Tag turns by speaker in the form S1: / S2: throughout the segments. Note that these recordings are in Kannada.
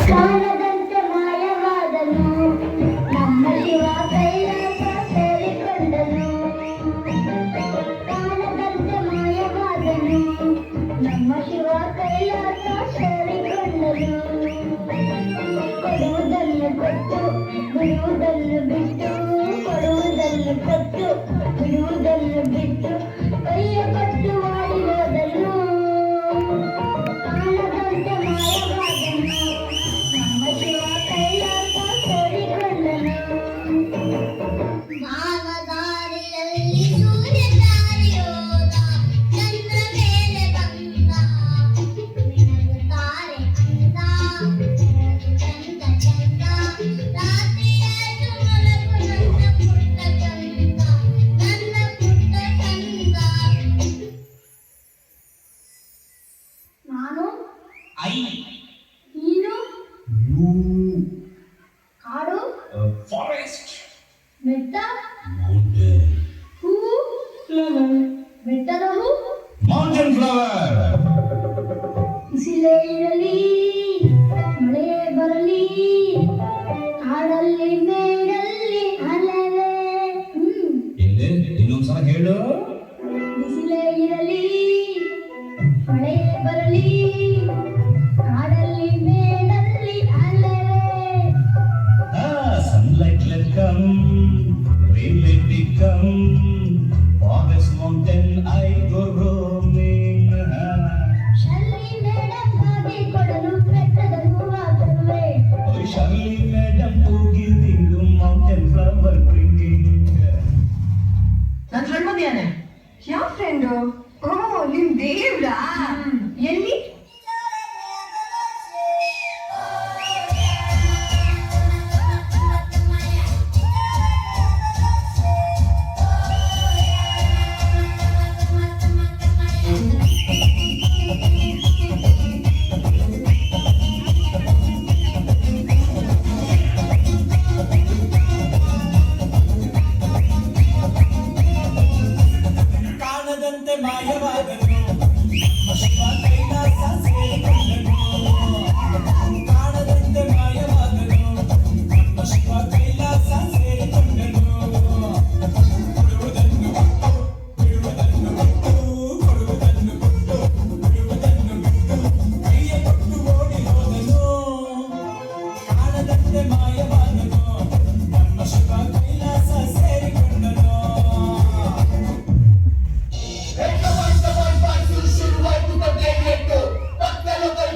S1: ಕಾಣದಂತೆ ಮಾಯವಾದನು ನಮ್ಮ ಶಿವ ಕೈಲಾಸ ಸೇರಿಕೊಂಡನು. ಕಾಣದಂತೆ ಮಾಯವಾದನು ನಮ್ಮ ಶಿವ ಕೈಲಾಸ ಸೇರಿಕೊಂಡನು. ಕೊಡುವುದನ್ನು ಕೊಟ್ಟು ಬಿಡುವುದನ್ನು ಬಿಟ್ಟು, ಕೊಡುವುದನ್ನು ಕೊಟ್ಟು ಬಿಡುವುದನ್ನು ಬಿಟ್ಟು ಕೈಯ ಕೊಟ್ಟು ಮಾಡಿ ಹೋದನು. ಕಾಣದಂತೆ ಮಾಯವಾದನು ನಮ್ಮ ಶಿವ ಕೈಲಾಸ ಸೇರಿಕೊಂಡನು.
S2: ಮಾನದಾರಿಯಲ್ಲಿ ಸೂರ್ಯ ದಾರಿಯೋದ, ಚಂದ್ರ ಮೇಲೆ ಬಂದ, ಮಿಣಗುತ್ತಾರೆ ಅಂದ, ಚಂದ ಚಂದ, ರಾತ್ರಿಯಾಯ್ತು ಮಲಗು ನನ್ನ ಪುಟ್ಟ ಚಂದ, ನನ್ನ ಪುಟ್ಟ ಚಂದ.
S1: ನಾನು
S3: ಐ
S1: ನೀನು
S3: ಯು
S1: ಕಾಡು
S3: ಫಾರೆಸ್ಟ್
S1: ಬೆಟ್ಟ
S3: ಮೌಂಟೇನ್
S1: ಹೂ ಬೆಟ್ಟದ ಹೂ
S3: ಮೌಂಟೇನ್ ಫ್ಲವರ್
S1: ಬಿಸಿಲೇ ಇರಲಿ ಮಳೆಯೇ ಬರಲಿ ಕಾಡಲ್ಲಿ ಮೇಡಲ್ಲಿ ಅಲೆವೆ.
S3: ಎಲ್ಲಿ ಇನ್ನೊಂದ್ಸಲ ಹೇಳು.
S1: ಬಿಸಿಲೇ ಇರಲಿ ಮಳೆಯೇ ಬರಲಿ ಕಾಡಲ್ಲಿ ಮೇಡಲ್ಲಿ ಅಲೆವೆ.
S3: Sunlight let come, rain let it come, forest mountain I go roaming.
S1: Shirley madam ಹಾಗೆ ಕೊಡಲು ಬೆಟ್ಟದ ಹೂವ ತರುವೆ.
S3: Oh, Shirley madam giving you mountain flower bringing.
S4: ನನ್ನ ಫ್ರೆಂಡ್ ಬಂದಿಯಾನೆ. ಯಾವ ಫ್ರೆಂಡು? ಓ ನಿಮ್ ದೇವ್ರಾ? ಎಲ್ಲಿ?
S3: ಕಾಣದಂತೆ ಮಾಯವಾದನು ನಮ್ಮ ಶಿವ ಕೈಲಾಸ ಸೇರಿಕೊಂಡನು. ಕಾಣದಂತೆ ಮಾಯವಾದನು ನಮ್ಮ ಶಿವ ಕೈಲಾಸ ಸೇರಿಕೊಂಡನು. ಕೊಡುವುದನ್ನು ಕೊಟ್ಟು ಬಿಡುವುದನ್ನು ಬಿಟ್ಟು, ಕೊಡುವುದನ್ನು ಕೊಟ್ಟು ಬಿಡುವುದನ್ನು ಬಿಟ್ಟು ಕೈಯ ಕೊಟ್ಟು ಓಡಿ ಹೋದನು. ಕಾಣದಂತೆ ಮಾಯವಾದನು ನಮ್ಮ Shiva Kailasa ಸೇರಿಕೊಂಡನು.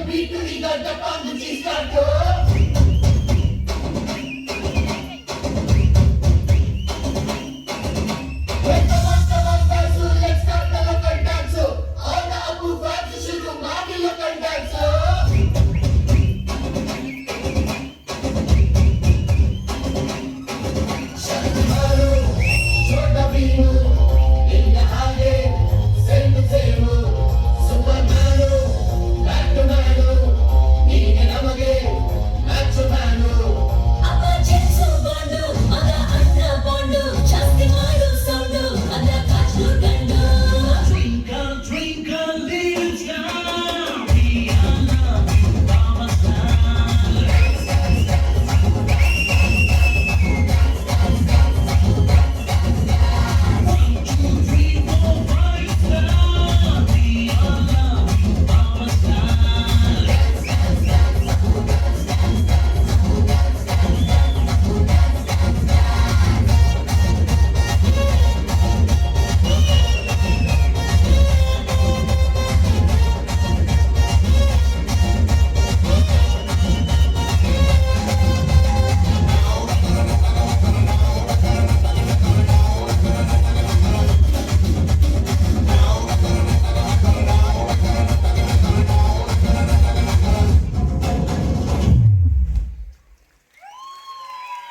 S5: Beat to the Japan, the G-Star